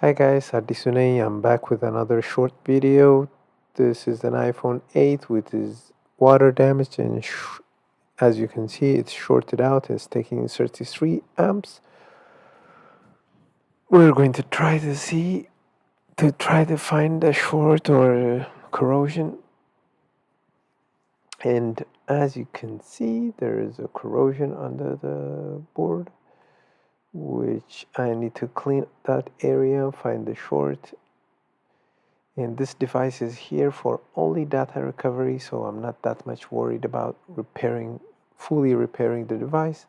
Hi guys, Adisune. I'm back with another short video. This is an iPhone 8 which is water damaged and as you can see it's shorted out. It's taking 33 amps. We're going to try to find a short or corrosion. And as you can see there is a corrosion under the board, which I need to clean that area, find the short. And this device is here for only data recovery, so I'm not that much worried about fully repairing the device.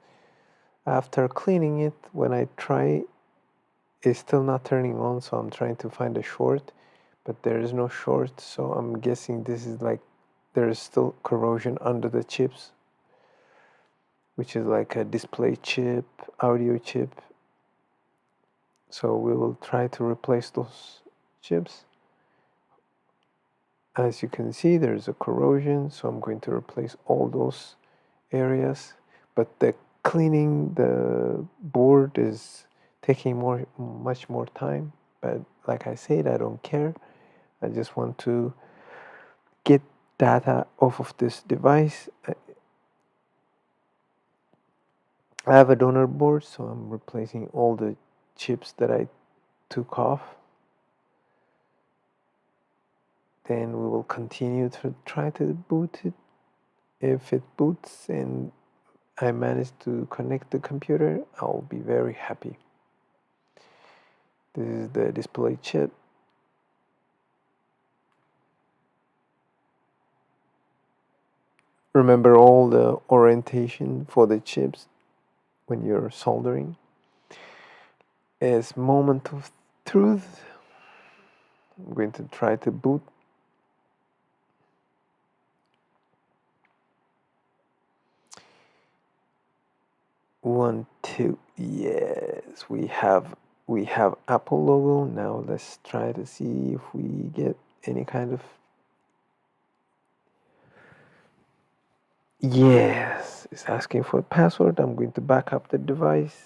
After cleaning it, when I try, it's still not turning on, so I'm trying to find a short, but there is no short, so I'm guessing this is like there is still corrosion under the chips, which is like a display chip, audio chip. So we will try to replace those chips. As you can see, there's a corrosion, so I'm going to replace all those areas. But the cleaning the board is taking much more time. But like I said, I don't care. I just want to get data off of this device. I have a donor board, so I'm replacing all the chips that I took off. Then we will continue to try to boot it. If it boots and I manage to connect the computer, I'll be very happy. This is the display chip. Remember all the orientation for the chips when you're soldering. As moment of truth, I'm going to try to boot. One, two, yes, we have Apple logo. Now let's try to see if we get any kind of, yes, it's asking for a password. I'm going to back up the device.